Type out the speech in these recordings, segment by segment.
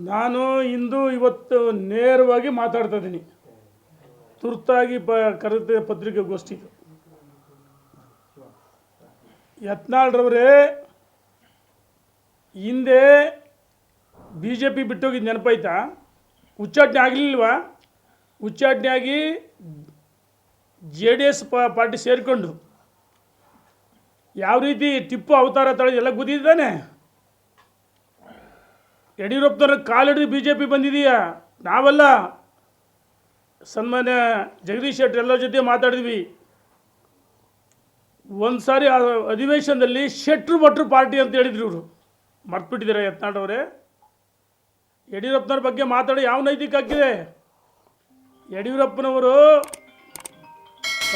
ನಾನು ಇಂದು ಇವತ್ತು ನೇರವಾಗಿ ಮಾತಾಡ್ತಾ ಇದ್ದೀನಿ. ತುರ್ತಾಗಿ ಕರೆದ ಪತ್ರಿಕಾಗೋಷ್ಠಿ. ಯತ್ನಾಳ್ರವರೇ, ಹಿಂದೆ ಬಿ ಜೆ ಪಿ ಬಿಟ್ಟೋಗಿದ್ದು ನೆನಪಾಯ್ತಾ? ಉಚ್ಚಾಟನೆ ಆಗಲಿಲ್ವಾ? ಉಚ್ಚಾಟನೆ ಆಗಿ ಜೆ ಡಿ ಎಸ್ ಪಾರ್ಟಿ ಸೇರಿಕೊಂಡು ಯಾವ ರೀತಿ ಟಿಪ್ಪು ಅವತಾರ ತಳೆದು ಎಲ್ಲ ಗೊತ್ತಿದ್ದಾನೆ. ಯಡಿಯೂರಪ್ಪನವ್ರ ಕಾಲಿಡಿದು ಬಿ ಜೆ ಪಿ ಬಂದಿದೆಯಾ? ನಾವೆಲ್ಲ ಸನ್ಮಾನ್ಯ ಜಗದೀಶ್ ಶೆಟ್ಟರ್ ಎಲ್ಲರ ಜೊತೆ ಮಾತಾಡಿದ್ವಿ. ಒಂದು ಸಾರಿ ಅಧಿವೇಶನದಲ್ಲಿ ಶೆಟ್ರು ಭಟ್ರು ಪಾರ್ಟಿ ಅಂತ ಹೇಳಿದ್ರು. ಇವರು ಮರ್ತ್ಬಿಟ್ಟಿದ್ದಾರೆ ಯತ್ನಾಳ್. ಯಡಿಯೂರಪ್ಪನವ್ರ ಬಗ್ಗೆ ಮಾತಾಡಿ ಯಾವ ನೈತಿಕ ಹಾಕಿದೆ? ಯಡಿಯೂರಪ್ಪನವರು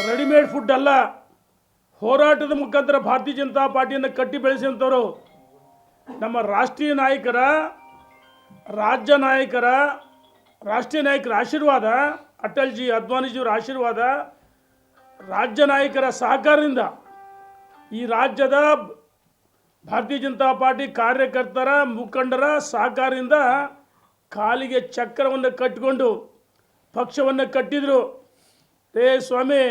ರೆಡಿಮೇಡ್ ಫುಡ್ ಅಲ್ಲ, ಹೋರಾಟದ ಮುಖಾಂತರ ಭಾರತೀಯ ಜನತಾ ಪಾರ್ಟಿಯನ್ನು ಕಟ್ಟಿ ಬೆಳೆಸಿದಂಥವರು. ನಮ್ಮ ರಾಷ್ಟ್ರೀಯ ನಾಯಕರ ಆಶೀರ್ವಾದ, ಅಟಲ್ಜಿ ಅದ್ವಾನಿಜಿಯವರ ಆಶೀರ್ವಾದ, ರಾಜ್ಯ ನಾಯಕರ ಸಹಕಾರದಿಂದ, ಈ ರಾಜ್ಯದ ಭಾರತೀಯ ಜನತಾ ಪಾರ್ಟಿ ಕಾರ್ಯಕರ್ತರ ಮುಖಂಡರ ಸಹಕಾರದಿಂದ ಕಾಲಿಗೆ ಚಕ್ರವನ್ನು ಕಟ್ಟಿಕೊಂಡು ಪಕ್ಷವನ್ನು ಕಟ್ಟಿದರು. ಸ್ವಾಮಿ,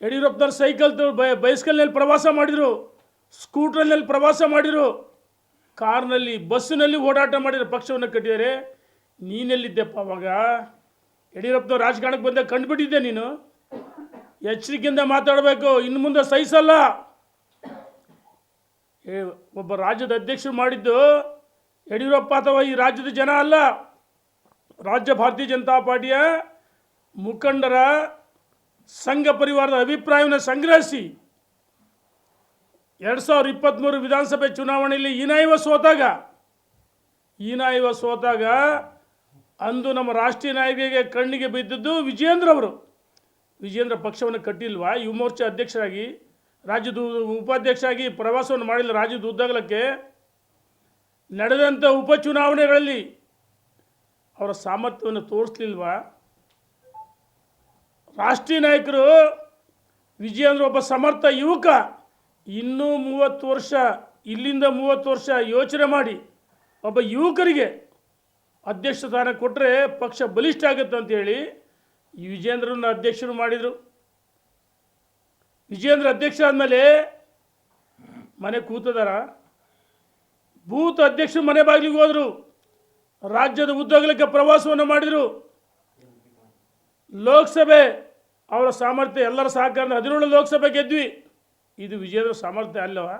ಯಡಿಯೂರಪ್ಪನವ್ರು ಸೈಕಲ್ ಬೈಸ್ಕಲ್ನಲ್ಲಿ ಪ್ರವಾಸ ಮಾಡಿದರು, ಸ್ಕೂಟ್ರಲ್ಲಿ ಪ್ರವಾಸ ಮಾಡಿದರು, ಕಾರ್ನಲ್ಲಿ ಬಸ್ಸಿನಲ್ಲಿ ಓಡಾಟ ಮಾಡಿದ್ರು, ಪಕ್ಷವನ್ನು ಕಟ್ಟಿದ್ದಾರೆ. ನೀನೆಲ್ಲಿದ್ದೆಪ್ಪ ಅವಾಗ? ಯಡಿಯೂರಪ್ಪನವ್ರು ರಾಜಕಾರಣಕ್ಕೆ ಬಂದಾಗ ಕಂಡುಬಿಟ್ಟಿದ್ದೆ ನೀನು. ಎಚ್ಚರಿಕೆಯಿಂದ ಮಾತಾಡಬೇಕು, ಇನ್ನು ಮುಂದೆ ಸಹಿಸಲ್ಲ. ಒಬ್ಬ ರಾಜ್ಯದ ಅಧ್ಯಕ್ಷರು ಮಾಡಿದ್ದು ಯಡಿಯೂರಪ್ಪ ಅಥವಾ ಈ ರಾಜ್ಯದ ಜನ ಅಲ್ಲ, ರಾಜ್ಯ ಭಾರತೀಯ ಜನತಾ ಪಾರ್ಟಿಯ ಮುಖಂಡರ ಸಂಘ ಪರಿವಾರದ ಅಭಿಪ್ರಾಯವನ್ನು ಸಂಗ್ರಹಿಸಿ 2023 ವಿಧಾನಸಭೆ ಚುನಾವಣೆಯಲ್ಲಿ ಹೀನಾಯವ ಸೋತಾಗ ಅಂದು ನಮ್ಮ ರಾಷ್ಟ್ರೀಯ ನಾಯಕರಿಗೆ ಕಣ್ಣಿಗೆ ಬಿದ್ದದ್ದು ವಿಜೇಂದ್ರ ಪಕ್ಷವನ್ನು ಕಟ್ಟಿಲ್ವಾ? ಯುವ ಮೋರ್ಚಾ ಅಧ್ಯಕ್ಷರಾಗಿ, ರಾಜ್ಯದ ಉಪಾಧ್ಯಕ್ಷರಾಗಿ ಪ್ರವಾಸವನ್ನು ಮಾಡಿಲ್ಲ. ರಾಜ್ಯದ ಉದ್ದಗಲಕ್ಕೆ ನಡೆದಂಥ ಉಪಚುನಾವಣೆಗಳಲ್ಲಿ ಅವರ ಸಾಮರ್ಥ್ಯವನ್ನು ತೋರಿಸಲಿಲ್ವಾ? ರಾಷ್ಟ್ರೀಯ ನಾಯಕರು ವಿಜೇಂದ್ರ ಒಬ್ಬ ಸಮರ್ಥ ಯುವಕ, ಇನ್ನೂ 30 ವರ್ಷ, ಇಲ್ಲಿಂದ 30 ವರ್ಷ ಯೋಚನೆ ಮಾಡಿ ಒಬ್ಬ ಯುವಕರಿಗೆ ಅಧ್ಯಕ್ಷ ಸ್ಥಾನ ಕೊಟ್ಟರೆ ಪಕ್ಷ ಬಲಿಷ್ಠ ಆಗುತ್ತೆ ಅಂತೇಳಿ ಈ ವಿಜೇಂದ್ರನ ಅಧ್ಯಕ್ಷರು ಮಾಡಿದರು. ವಿಜೇಂದ್ರ ಅಧ್ಯಕ್ಷ ಆದಮೇಲೆ ಮನೆ ಕೂತದಾರ? ಬೂತ್ ಅಧ್ಯಕ್ಷರು ಮನೆ ಬಾಗಿಲಿಗೆ ಹೋದರು, ರಾಜ್ಯದ ಉದ್ದಗಲಕ್ಕೆ ಪ್ರವಾಸವನ್ನು ಮಾಡಿದರು. ಲೋಕಸಭೆ ಅವರ ಸಾಮರ್ಥ್ಯ, ಎಲ್ಲರ ಸಹಕಾರದ 17 ಲೋಕಸಭೆ ಗೆದ್ವಿ. ಇದು ವಿಜೇಂದ್ರ ಸಾಮರ್ಥ್ಯ ಅಲ್ಲವಾ?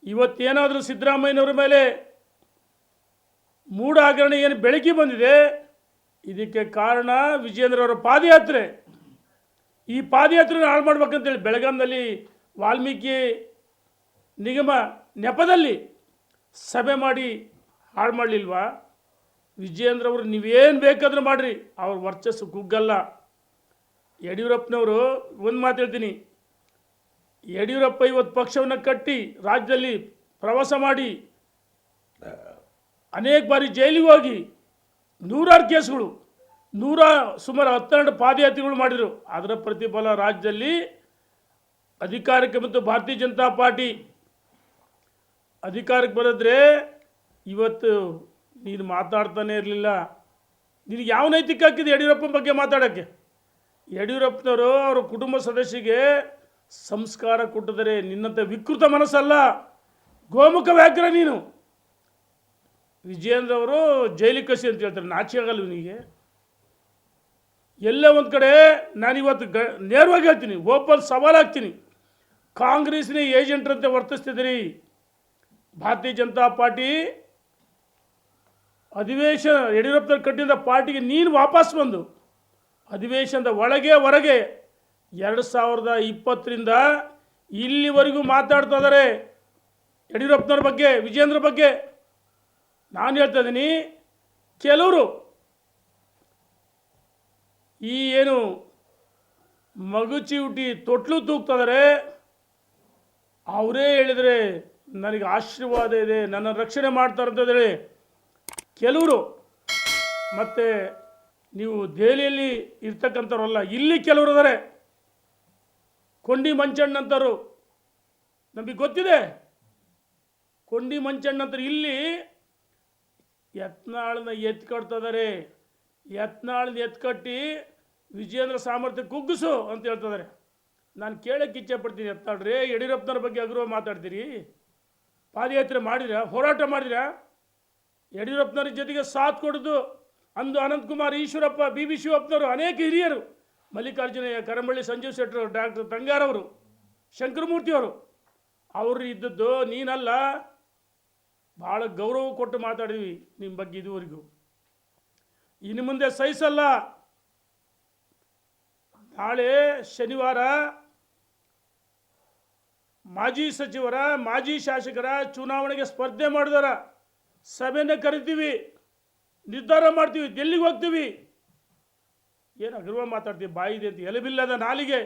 ಇವತ್ತೇನಾದರೂ ಸಿದ್ದರಾಮಯ್ಯನವರ ಮೇಲೆ ಮೂಢ ಹಗರಣ ಏನು ಬೆಳಕಿ ಬಂದಿದೆ, ಇದಕ್ಕೆ ಕಾರಣ ವಿಜೇಂದ್ರ ಅವರ ಪಾದಯಾತ್ರೆ. ಈ ಪಾದಯಾತ್ರೆನ ಹಾಳು ಮಾಡ್ಬೇಕಂತೇಳಿ ಬೆಳಗಾಂನಲ್ಲಿ ವಾಲ್ಮೀಕಿ ನಿಗಮ ನೆಪದಲ್ಲಿ ಸಭೆ ಮಾಡಿ ಹಾಳು ಮಾಡಲಿಲ್ವಾ? ವಿಜೇಂದ್ರ ಅವರು ನೀವೇನು ಬೇಕಾದರೂ ಮಾಡಿರಿ, ಅವ್ರ ವರ್ಚಸ್ಸು ಕುಗ್ಗಲ್ಲ. ಯಡಿಯೂರಪ್ಪನವರು ಒಂದು ಮಾತು ಹೇಳ್ತೀನಿ, ಯಡಿಯೂರಪ್ಪ ಇವತ್ತು ಪಕ್ಷವನ್ನು ಕಟ್ಟಿ ರಾಜ್ಯದಲ್ಲಿ ಪ್ರವಾಸ ಮಾಡಿ ಅನೇಕ ಬಾರಿ ಜೈಲಿಗೆ ಹೋಗಿ ನೂರಾರು ಕೇಸ್ಗಳು, ಸುಮಾರು 12 ಪಾದಯಾತ್ರೆಗಳು ಮಾಡಿದರು. ಅದರ ಪ್ರತಿಫಲ ರಾಜ್ಯದಲ್ಲಿ ಅಧಿಕಾರಕ್ಕೆ ಮತ್ತು ಭಾರತೀಯ ಜನತಾ ಪಾರ್ಟಿ ಅಧಿಕಾರಕ್ಕೆ ಬರೆದ್ರೆ ಇವತ್ತು ನೀನು ಮಾತಾಡ್ತಾನೆ ಇರಲಿಲ್ಲ. ನಿನಗೆ ಯಾವ ನೈತಿಕ ಹಾಕಿದೆ ಯಡಿಯೂರಪ್ಪನ ಬಗ್ಗೆ ಮಾತಾಡೋಕ್ಕೆ? ಯಡಿಯೂರಪ್ಪನವರು ಅವರ ಕುಟುಂಬ ಸದಸ್ಯರಿಗೆ ಸಂಸ್ಕಾರ ಕೊಟ್ಟಿದ್ದಾರೆ. ನಿನ್ನಂಥ ವಿಕೃತ ಮನಸ್ಸಲ್ಲ, ಗೋಮುಖ ವ್ಯಾಘ್ರ ನೀನು. ವಿಜೇಂದ್ರ ಅವರು ಜೈಲಿಗೆ ಕಸಿ ಅಂತ ಹೇಳ್ತಾರೆ, ನಾಚಿ ಆಗಲ್ಲ ಇವನಿಗೆ. ಎಲ್ಲೇ ಒಂದು ಕಡೆ ನಾನಿವತ್ತು ನೇರವಾಗಿ ಹೇಳ್ತೀನಿ, ಓಪನ್ ಸವಾಲು ಹಾಕ್ತೀನಿ, ಕಾಂಗ್ರೆಸ್ನ ಏಜೆಂಟ್ರಂತೆ ವರ್ತಿಸ್ತಿದ್ದೀರಿ. ಭಾರತೀಯ ಜನತಾ ಪಾರ್ಟಿ ಅಧಿವೇಶನ ಯಡಿಯೂರಪ್ಪನವ್ರು ಕಟ್ಟಿದ ಪಾರ್ಟಿಗೆ ನೀನು ವಾಪಸ್ ಬಂದು ಅಧಿವೇಶನದ ಒಳಗೆ ಹೊರಗೆ 2020ರಿಂದ ಇಲ್ಲಿವರೆಗೂ ಮಾತಾಡ್ತಾ ಇದ್ದಾರೆ ಯಡಿಯೂರಪ್ಪನವ್ರ ಬಗ್ಗೆ, ವಿಜೇಂದ್ರ ಬಗ್ಗೆ. ನಾನು ಹೇಳ್ತಾ ಇದ್ದೀನಿ, ಕೆಲವರು ಈ ಏನು ಮಗುಚಿ ಹುಟ್ಟಿ ತೊಟ್ಲು ತೂಗ್ತಿದ್ದಾರೆ, ಅವರೇ ಹೇಳಿದರೆ ನನಗೆ ಆಶೀರ್ವಾದ ಇದೆ, ನನ್ನ ರಕ್ಷಣೆ ಮಾಡ್ತಾರೆ ಅಂತಂದೇಳಿ ಕೆಲವರು. ಮತ್ತು ನೀವು ದೆಹಲಿಯಲ್ಲಿ ಇರ್ತಕ್ಕಂಥವ್ರಲ್ಲ, ಇಲ್ಲಿ ಕೆಲವರು ಇದ್ದಾರೆ, ಕೊಂಡಿ ಮಂಚಣ್ಣಂತರು, ನಮಗೆ ಗೊತ್ತಿದೆ. ಕೊಂಡಿ ಮಂಚಣ್ಣ ಅಂತ ಇಲ್ಲಿ ಯತ್ನಾಳನ್ನ ಎತ್ಕೊಡ್ತಿದ್ದಾರೆ. ಯತ್ನಾಳನ್ನ ಎತ್ಕಟ್ಟಿ ವಿಜೇಂದ್ರ ಸಾಮರ್ಥ್ಯ ಕುಗ್ಗಿಸು ಅಂತ ಹೇಳ್ತಿದ್ದಾರೆ. ನಾನು ಕೇಳೋಕ್ಕೆ ಇಚ್ಛೆ ಪಡ್ತೀನಿ, ಯತ್ನಾಳ್ರಿ ಯಡಿಯೂರಪ್ಪನವ್ರ ಬಗ್ಗೆ ಅಗೌರವ ಮಾತಾಡ್ತೀರಿ? ಪಾದಯಾತ್ರೆ ಮಾಡಿದ್ರಾ? ಹೋರಾಟ ಮಾಡಿದ್ರಾ? ಯಡಿಯೂರಪ್ಪನವ್ರ ಜೊತೆಗೆ ಸಾಥ್ ಕೊಡೋದು ಅಂದು ಅನಂತಕುಮಾರ್, ಈಶ್ವರಪ್ಪ, ಬಿ ಬಿ ಶಿವಪ್ಪನವರು, ಅನೇಕ ಹಿರಿಯರು, ಮಲ್ಲಿಕಾರ್ಜುನಯ್ಯ, ಕರಂಬಳ್ಳಿ ಸಂಜೀವ್ ಶೆಟ್ಟರು, ಡಾಕ್ಟರ್ ತಂಗಾರವರು, ಶಂಕರಮೂರ್ತಿಯವರು, ಅವರು ಇದ್ದದ್ದು ನೀನಲ್ಲ. ಭಾಳ ಗೌರವ ಕೊಟ್ಟು ಮಾತಾಡಿದ್ವಿ ನಿಮ್ಮ ಬಗ್ಗೆ ಇದುವರೆಗೂ. ಇನ್ನು ಮುಂದೆ ಸಹಿಸಲ್ಲ. ನಾಳೆ ಶನಿವಾರ ಮಾಜಿ ಸಚಿವರ, ಮಾಜಿ ಶಾಸಕರ ಚುನಾವಣೆಗೆ ಸ್ಪರ್ಧೆ ಮಾಡಿದವರ ಸಭೆನ ಕರಿತೀವಿ, ನಿರ್ಧಾರ ಮಾಡ್ತೀವಿ, ಡೆಲ್ಲಿಗೆ ಹೋಗ್ತೀವಿ. ಏನು ಅಗರ್ವ ಮಾತಾಡ್ತೀವಿ, ಬಾಯಿದೆ ಅಂತ ಎಲೆಬಿಲ್ಲದ ನಾಲಿಗೆ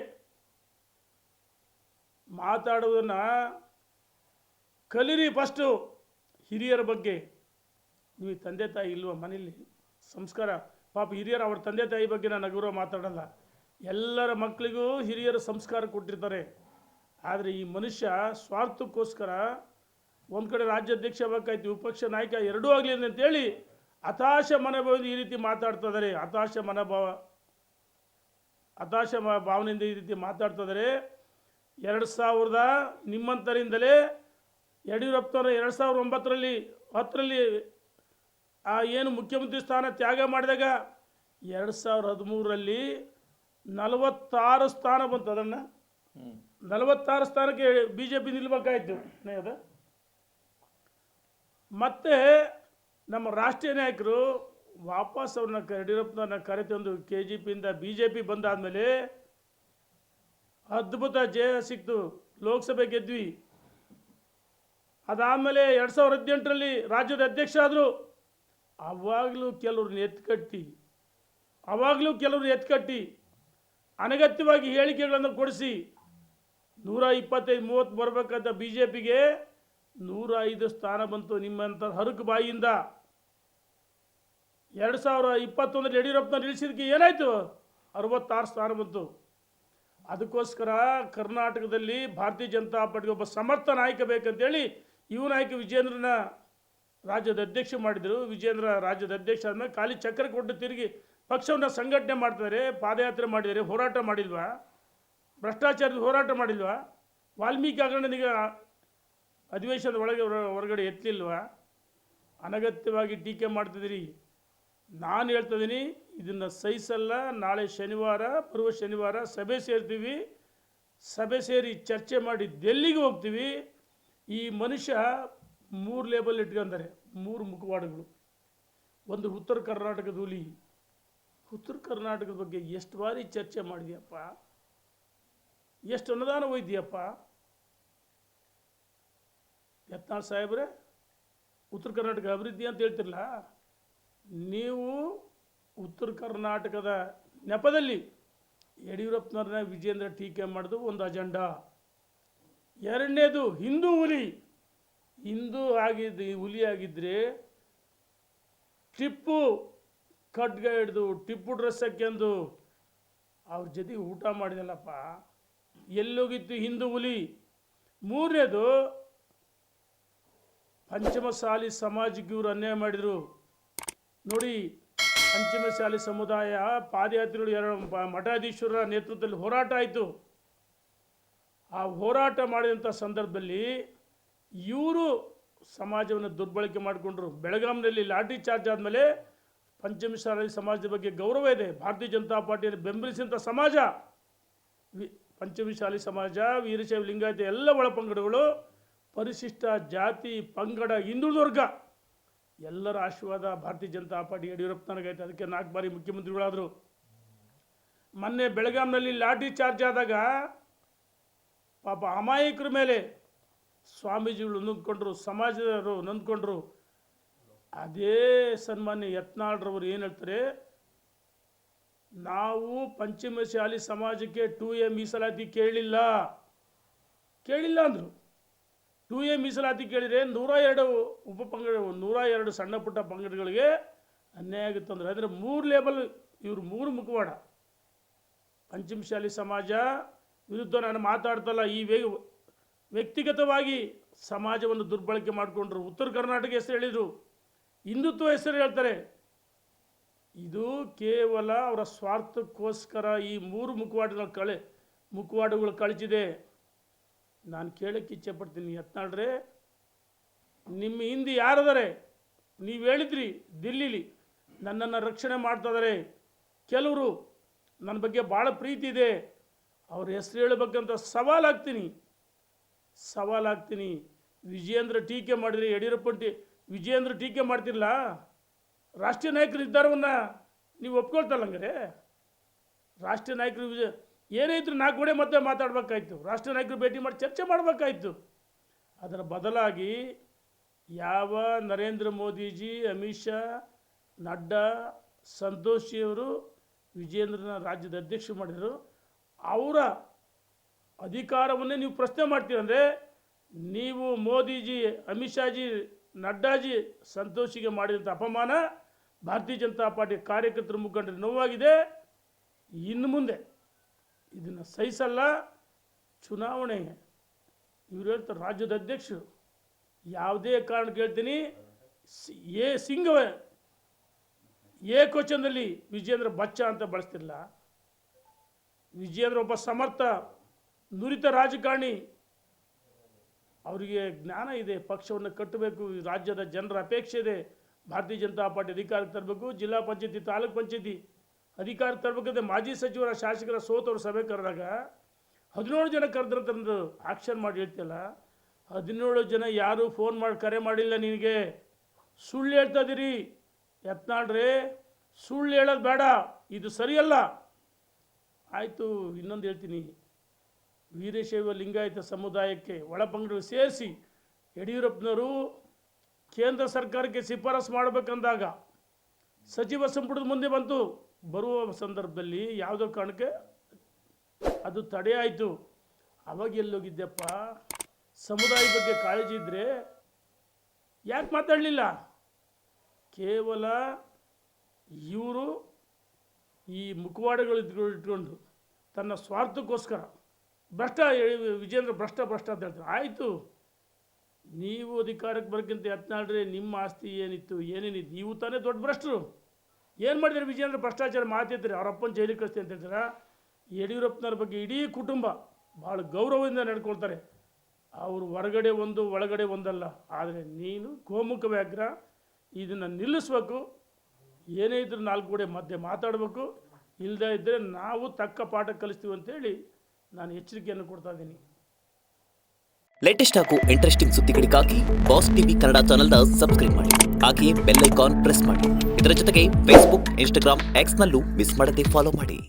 ಮಾತಾಡೋದನ್ನು ಕಲೀರಿ. ಫಸ್ಟು ಹಿರಿಯರ ಬಗ್ಗೆ. ನೀವು ತಂದೆ ತಾಯಿ ಇಲ್ವ ಮನೇಲಿ? ಸಂಸ್ಕಾರ ಪಾಪ ಹಿರಿಯರು ಅವ್ರ ತಂದೆ ತಾಯಿ ಬಗ್ಗೆ ನಾನು ಅಗೌರವ ಮಾತಾಡಲ್ಲ. ಎಲ್ಲರ ಮಕ್ಕಳಿಗೂ ಹಿರಿಯರು ಸಂಸ್ಕಾರ ಕೊಟ್ಟಿರ್ತಾರೆ. ಆದರೆ ಈ ಮನುಷ್ಯ ಸ್ವಾರ್ಥಕ್ಕೋಸ್ಕರ ಒಂದು ಕಡೆ ರಾಜ್ಯಾಧ್ಯಕ್ಷ ಆಗಬೇಕಾಯ್ತು, ವಿಪಕ್ಷ ನಾಯಕ ಎರಡೂ ಆಗಲಿ ಅಂತೇಳಿ ಹತಾಶ ಮನೋಭಾವದಿಂದ ಈ ರೀತಿ ಮಾತಾಡ್ತಿದ್ದಾರೆ. ಹತಾಶ ಭಾವನೆಯಿಂದ ಈ ರೀತಿ ಮಾತಾಡ್ತಿದ್ದಾರೆ. 2000 ನಿಮ್ಮಂತರಿಂದಲೇ ಯಡಿಯೂರಪ್ಪನವರು 2009 ಏನು ಮುಖ್ಯಮಂತ್ರಿ ಸ್ಥಾನ ತ್ಯಾಗ ಮಾಡಿದಾಗ 2013 46 ಸ್ಥಾನ ಬಂತು. ಅದನ್ನು 46 ಸ್ಥಾನಕ್ಕೆ ಬಿ ಜೆ ಪಿ ನಿಲ್ಬೇಕಾಯ್ತು. ಅದು ಮತ್ತೆ ನಮ್ಮ ರಾಷ್ಟ್ರೀಯ ನಾಯಕರು ವಾಪಸ್ ಅವ್ರನ್ನ ಯಡಿಯೂರಪ್ಪನವ್ರನ್ನ ಕರೆತಂದು KJPಯಿಂದ BJP ಬಂದಾದಮೇಲೆ ಅದ್ಭುತ ಜಯ ಸಿಕ್ತು, ಲೋಕಸಭೆ ಗೆದ್ವಿ. ಅದಾದಮೇಲೆ 2018 ರಾಜ್ಯದ ಅಧ್ಯಕ್ಷ ಆದರು. ಆವಾಗಲೂ ಕೆಲವ್ರನ್ನ ಎತ್ಕಟ್ಟಿ ಅನಗತ್ಯವಾಗಿ ಹೇಳಿಕೆಗಳನ್ನು ಕೊಡಿಸಿ 125-30 ಬರಬೇಕಂತ BJPಗೆ 105 ಸ್ಥಾನ ಬಂತು ನಿಮ್ಮಂಥ ಹರಕು ಬಾಯಿಯಿಂದ. 2021 ಯಡಿಯೂರಪ್ಪನ ನಿಲ್ಲಿಸಿದಕ್ಕೆ ಏನಾಯಿತು? 66 ಸ್ಥಾನ ಬಂತು. ಅದಕ್ಕೋಸ್ಕರ ಕರ್ನಾಟಕದಲ್ಲಿ ಭಾರತೀಯ ಜನತಾ ಪಾರ್ಟಿಗೆ ಒಬ್ಬ ಸಮರ್ಥ ನಾಯಕ ಬೇಕಂತೇಳಿ ಯುವ ನಾಯಕ ವಿಜೇಂದ್ರನ ರಾಜ್ಯದ ಅಧ್ಯಕ್ಷ ಮಾಡಿದರು. ವಿಜೇಂದ್ರ ರಾಜ್ಯದ ಅಧ್ಯಕ್ಷ ಆದಮೇಲೆ ಖಾಲಿ ಚಕ್ರ ಕೊಟ್ಟು ತಿರುಗಿ ಪಕ್ಷವನ್ನು ಸಂಘಟನೆ ಮಾಡ್ತಾರೆ, ಪಾದಯಾತ್ರೆ ಮಾಡಿದ್ದಾರೆ. ಹೋರಾಟ ಮಾಡಿಲ್ವಾ? ಭ್ರಷ್ಟಾಚಾರದ ಹೋರಾಟ ಮಾಡಿಲ್ವಾ? ವಾಲ್ಮೀಕಿ ಹಗರಣನಿಗೆ ಅಧಿವೇಶನದ ಹೊರಗಡೆ ಎತ್ತಲಿಲ್ವಾ? ಅನಗತ್ಯವಾಗಿ ಟೀಕೆ ಮಾಡ್ತಿದ್ದೀರಿ. ನಾನು ಹೇಳ್ತಿದ್ದೀನಿ, ಇದನ್ನು ಸಹಿಸಲ್ಲ. ನಾಳೆ ಶನಿವಾರ, ಬರುವ ಶನಿವಾರ ಸಭೆ ಸೇರ್ತೀವಿ. ಸಭೆ ಸೇರಿ ಚರ್ಚೆ ಮಾಡಿ ಡೆಲ್ಲಿಗೆ ಹೋಗ್ತೀವಿ. ಈ ಮನುಷ್ಯ 3 ಲೇಬಲ್ ಇಟ್ಕೊಂಡಾರೆ, 3 ಮುಖವಾಡಗಳು. ಒಂದು ಉತ್ತರ ಕರ್ನಾಟಕದ ಹುಲಿ. ಉತ್ತರ ಕರ್ನಾಟಕದ ಬಗ್ಗೆ ಎಷ್ಟು ಬಾರಿ ಚರ್ಚೆ ಮಾಡಿದ್ಯಪ್ಪ, ಎಷ್ಟು ಅನುದಾನ ಒಯ್ದಿಯಪ್ಪ? ಯತ್ನಾಳ್ ಸಾಹೇಬ್ರೆ, ಉತ್ತರ ಕರ್ನಾಟಕ ಅಭಿವೃದ್ಧಿ ಅಂತ ಹೇಳ್ತಿರಲ್ಲ, ನೀವು ಉತ್ತರ ಕರ್ನಾಟಕದ ನೆಪದಲ್ಲಿ ಯಡಿಯೂರಪ್ಪನವ್ರನ್ನ ವಿಜೇಂದ್ರ ಟೀಕೆ ಮಾಡೋದು ಒಂದು ಅಜೆಂಡಾ. ಎರಡನೇದು ಹಿಂದೂ ಹುಲಿ. ಹುಲಿ ಆಗಿದ್ದರೆ ಟಿಪ್ಪು ಖಡ್ಗ ಹಿಡ್ದು, ಟಿಪ್ಪು ಡ್ರೆಸ್ ಹಾಕ್ಯಂದು ಅವ್ರ ಜೊತೆಗೆ ಊಟ ಮಾಡಿದಲ್ಲಪ್ಪ, ಎಲ್ಲೋಗಿತ್ತು ಹಿಂದೂ ಹುಲಿ? ಮೂರನೇದು ಪಂಚಮಸಾಲಿ ಸಮಾಜಕ್ಕೆ ಇವರು ಅನ್ಯಾಯ ಮಾಡಿದರು ನೋಡಿ. ಪಂಚಮಸಾಲಿ ಸಮುದಾಯ ಪಾದಯಾತ್ರೆಗಳು 2 ಮಠಾಧೀಶ್ವರರ ನೇತೃತ್ವದಲ್ಲಿ ಹೋರಾಟ ಆಯಿತು. ಆ ಹೋರಾಟ ಮಾಡಿದಂಥ ಸಂದರ್ಭದಲ್ಲಿ ಇವರು ಸಮಾಜವನ್ನು ದುರ್ಬಳಕೆ ಮಾಡಿಕೊಂಡ್ರು. ಬೆಳಗಾಂನಲ್ಲಿ ಲಾಠಿ ಚಾರ್ಜ್ ಆದಮೇಲೆ ಪಂಚಮಸಾಲಿ ಸಮಾಜದ ಬಗ್ಗೆ ಗೌರವ ಇದೆ. ಭಾರತೀಯ ಜನತಾ ಪಾರ್ಟಿಯನ್ನು ಬೆಂಬಲಿಸಿದಂಥ ಸಮಾಜ ಪಂಚಮಸಾಲಿ ಸಮಾಜ, ವೀರಶೈವ ಲಿಂಗಾಯತ ಎಲ್ಲ ಒಳಪಂಗಡಗಳು, ಪರಿಶಿಷ್ಟ ಜಾತಿ ಪಂಗಡ, ಹಿಂದುಳಿದ ವರ್ಗ ಎಲ್ಲರ ಆಶೀರ್ವಾದ ಭಾರತೀಯ ಜನತಾ ಪಾರ್ಟಿ ಯಡಿಯೂರಪ್ಪನವರಿಗೈತೆ. ಅದಕ್ಕೆ 4 ಬಾರಿ ಮುಖ್ಯಮಂತ್ರಿಗಳಾದರು. ಮೊನ್ನೆ ಬೆಳಗಾಂನಲ್ಲಿ ಲಾಠಿ ಚಾರ್ಜ್ ಆದಾಗ ಪಾಪ ಅಮಾಯಕರ ಮೇಲೆ ಸ್ವಾಮೀಜಿಗಳು ನೊಂದ್ಕೊಂಡ್ರು, ಸಮಾಜದವರು ನೊಂದ್ಕೊಂಡ್ರು. ಅದೇ ಸನ್ಮಾನ್ಯ ಯತ್ನಾಳ್ರವರು ಏನು ಹೇಳ್ತಾರೆ, ನಾವು ಪಂಚಮಸಾಲಿ ಸಮಾಜಕ್ಕೆ 2A ಮೀಸಲಾತಿ ಕೇಳಿಲ್ಲ ಅಂದರು. 2A ಮೀಸಲಾತಿ ಕೇಳಿದರೆ 102 ಉಪಪಂಗಡ, 102 ಸಣ್ಣ ಪುಟ್ಟ ಪಂಗಡಗಳಿಗೆ ಅನ್ಯಾಯ ಆಗುತ್ತೆ ಅಂದ್ರೆ. ಅಂದರೆ 3 ಲೇಬಲ್, ಇವರು 3 ಮುಖವಾಡ. ಪಂಚಮಸಾಲಿ ಸಮಾಜ ವಿರುದ್ಧ ನಾನು ಮಾತಾಡ್ತಲ್ಲ, ಈ ವ್ಯಕ್ತಿಗತವಾಗಿ ಸಮಾಜವನ್ನು ದುರ್ಬಳಕೆ ಮಾಡಿಕೊಂಡ್ರು. ಉತ್ತರ ಕರ್ನಾಟಕ ಹೆಸರು ಹೇಳಿದರು, ಹಿಂದುತ್ವ ಹೆಸರು ಹೇಳ್ತಾರೆ. ಇದು ಕೇವಲ ಅವರ ಸ್ವಾರ್ಥಕ್ಕೋಸ್ಕರ ಈ 3 ಮುಖವಾಡಗಳು ಕಳಿಸಿದೆ. ನಾನು ಕೇಳೋಕ್ಕೆ ಇಚ್ಛೆ ಪಡ್ತೀನಿ, ಯತ್ನಾಳ್ರೆ, ನಿಮ್ಮ ಹಿಂದೆ ಯಾರದಾರೆ? ನೀವು ಹೇಳಿದ್ರಿ ದಿಲ್ಲಿಲಿ ನನ್ನನ್ನು ರಕ್ಷಣೆ ಮಾಡ್ತಾಯಿದ್ದಾರೆ, ಕೆಲವರು ನನ್ನ ಬಗ್ಗೆ ಭಾಳ ಪ್ರೀತಿ ಇದೆ, ಅವ್ರ ಹೆಸರು ಹೇಳಬೇಕಂತ ಸವಾಲಾಗ್ತೀನಿ. ವಿಜಯೇಂದ್ರ ಟೀಕೆ ಮಾಡಿದ್ರಿ, ವಿಜಯೇಂದ್ರ ಟೀಕೆ ಮಾಡ್ತಿರಲ್ಲ, ರಾಷ್ಟ್ರೀಯ ನಾಯಕರ ನಿರ್ಧಾರವನ್ನು ನೀವು ಒಪ್ಕೊಳ್ತಲ್ಲ. ಹಂಗಾರೆ ರಾಷ್ಟ್ರೀಯ ನಾಯಕರು ಏನಾಯಿತು 4 ಗೋಡೆ ಮತ್ತೆ ಮಾತಾಡಬೇಕಾಯ್ತು, ರಾಷ್ಟ್ರೀಯ ನಾಯಕರು ಭೇಟಿ ಮಾಡಿ ಚರ್ಚೆ ಮಾಡಬೇಕಾಯ್ತು. ಅದರ ಬದಲಾಗಿ ಯಾವ ನರೇಂದ್ರ ಮೋದಿಜಿ, ಅಮಿತ್ ಶಾ, ನಡ್ಡಾ, ಸಂತೋಷಿಯವರು ವಿಜಯೇಂದ್ರನ ರಾಜ್ಯದ ಅಧ್ಯಕ್ಷರು ಮಾಡಿದರು, ಅವರ ಅಧಿಕಾರವನ್ನೇ ನೀವು ಪ್ರಶ್ನೆ ಮಾಡ್ತೀರಂದರೆ ನೀವು ಮೋದಿಜಿ, ಅಮಿತ್ ಶಾಜಿ, ನಡ್ಡಾಜಿ, ಸಂತೋಷಿಗೆ ಮಾಡಿದಂಥ ಅಪಮಾನ ಭಾರತೀಯ ಜನತಾ ಪಾರ್ಟಿ ಕಾರ್ಯಕರ್ತರ ಮುಖಂಡರಿಗೆ ನೋವಾಗಿದೆ. ಇನ್ನು ಮುಂದೆ ಇದನ್ನು ಸಹಿಸಲ್ಲ. ಚುನಾವಣೆ ಇವರು ಹೇಳ್ತಾರೆ ರಾಜ್ಯದ ಅಧ್ಯಕ್ಷರು, ಯಾವುದೇ ಕಾರಣಕ್ಕೆ ಹೇಳ್ತೀನಿ, ಏಕವಚನದಲ್ಲಿ ವಿಜಯೇಂದ್ರ ಬಚ್ಚ ಅಂತ ಬಳಸ್ತಿರಲ್ಲ. ವಿಜಯೇಂದ್ರ ಒಬ್ಬ ಸಮರ್ಥ ನುರಿತ ರಾಜಕಾರಣಿ, ಅವರಿಗೆ ಜ್ಞಾನ ಇದೆ, ಪಕ್ಷವನ್ನು ಕಟ್ಟಬೇಕು, ರಾಜ್ಯದ ಜನರ ಅಪೇಕ್ಷೆ ಇದೆ, ಭಾರತೀಯ ಜನತಾ ಪಾರ್ಟಿ ಅಧಿಕಾರಕ್ಕೆ ತರಬೇಕು, ಜಿಲ್ಲಾ ಪಂಚಾಯತಿ, ತಾಲೂಕ್ ಪಂಚಾಯತಿ ಅಧಿಕಾರ ತರಬೇಕಂದ್ರೆ ಮಾಜಿ ಸಚಿವರ, ಶಾಸಕರ ಸೋತವರು ಸಭೆ ಕರೆದಾಗ 17 ಜನ ಕರೆದ್ರಂತಂದು ಆಕ್ಷನ್ ಮಾಡಿ ಹೇಳ್ತಿಲ್ಲ. 17 ಜನ ಯಾರು ಫೋನ್ ಮಾಡಿ ಕರೆ ಮಾಡಿಲ್ಲ ನಿನಗೆ, ಸುಳ್ಳು ಹೇಳ್ತಾ ಇದ್ದೀರಿ ಯತ್ನಾಳ್ರೆ, ಸುಳ್ಳು ಹೇಳೋದು ಬೇಡ, ಇದು ಸರಿಯಲ್ಲ. ಆಯಿತು, ಇನ್ನೊಂದು ಹೇಳ್ತೀನಿ, ವೀರಶೈವ ಲಿಂಗಾಯತ ಸಮುದಾಯಕ್ಕೆ ಒಳಪಂಗಡ ಸೇರಿಸಿ ಯಡಿಯೂರಪ್ಪನವರು ಕೇಂದ್ರ ಸರ್ಕಾರಕ್ಕೆ ಶಿಫಾರಸು ಮಾಡಬೇಕಂದಾಗ ಸಚಿವ ಸಂಪುಟದ ಮುಂದೆ ಬಂತು. ಬರುವ ಸಂದರ್ಭದಲ್ಲಿ ಯಾವುದೋ ಕಾರಣಕ್ಕೆ ಅದು ತಡೆ ಆಯಿತು. ಅವಾಗ ಎಲ್ಲೋಗಿದ್ದೆಪ್ಪ? ಸಮುದಾಯ ಬಗ್ಗೆ ಕಾಳಜಿ ಇದ್ದರೆ ಯಾಕೆ ಮಾತಾಡಲಿಲ್ಲ? ಕೇವಲ ಇವರು ಈ ಮುಖವಾಡಗಳು ಇಟ್ಕೊಂಡು ತನ್ನ ಸ್ವಾರ್ಥಕ್ಕೋಸ್ಕರ ವಿಜೇಂದ್ರ ಭ್ರಷ್ಟ ಅಂತ ಹೇಳ್ತಾರೆ. ಆಯಿತು, ನೀವು ಅಧಿಕಾರಕ್ಕೆ ಬರೋಕ್ಕಿಂತ ಯತ್ನಾಳ್ರೆ ನಿಮ್ಮ ಆಸ್ತಿ ಏನಿತ್ತು, ಏನೇನಿತ್ತು, ನೀವು ತಾನೇ ದೊಡ್ಡ ಭ್ರಷ್ಟರು. ಏನು ಮಾಡಿದ್ರೆ ವಿಜೇಂದ್ರ ಭ್ರಷ್ಟಾಚಾರ ಮಾತಿರ್ತಾರೆ, ಅವರಪ್ಪನ ಜೈಲಿಗೆ ಕಳಿಸ್ತೀನಿ ಅಂತ ಹೇಳ್ತಾರೆ. ಯಡಿಯೂರಪ್ಪನವ್ರ ಬಗ್ಗೆ ಇಡೀ ಕುಟುಂಬ ಭಾಳ ಗೌರವದಿಂದ ನಡ್ಕೊಳ್ತಾರೆ. ಅವರು ಹೊರಗಡೆ ಒಂದು ಒಳಗಡೆ ಒಂದಲ್ಲ. ಆದರೆ ನೀನು ಗೋಮುಖ ವ್ಯಾಘ್ರ, ಇದನ್ನು ನಿಲ್ಲಿಸ್ಬೇಕು. ಏನೇ ಇದ್ರೂ 4 ಗೋಡೆ ಮಧ್ಯೆ ಮಾತಾಡಬೇಕು, ಇಲ್ಲದೇ ಇದ್ದರೆ ನಾವು ತಕ್ಕ ಪಾಠ ಕಲಿಸ್ತೀವಿ ಅಂತೇಳಿ ನಾನು ಎಚ್ಚರಿಕೆಯನ್ನು ಕೊಡ್ತಾ ಇದ್ದೀನಿ. ಲೇಟೆಸ್ಟ್ ಹಾಗೂ ಇಂಟ್ರೆಸ್ಟಿಂಗ್ ಸುದ್ದಿಗಳಿಗಾಗಿ ಬಾಸ್ ಟಿವಿ ಕನ್ನಡ ಚಾನೆಲ್ನ ಸಬ್ಸ್ಕ್ರೈಬ್ ಮಾಡಿ. ಹಾಗೆಯೇ ಬೆಲ್ ಐಕಾನ್ ಪ್ರೆಸ್ ಮಾಡಿ. ಇದರ ಜೊತೆಗೆ ಫೇಸ್ಬುಕ್, ಇನ್ಸ್ಟಾಗ್ರಾಮ್, ಎಕ್ಸ್ನಲ್ಲೂ ಮಿಸ್ ಮಾಡದೆ ಫಾಲೋ ಮಾಡಿ.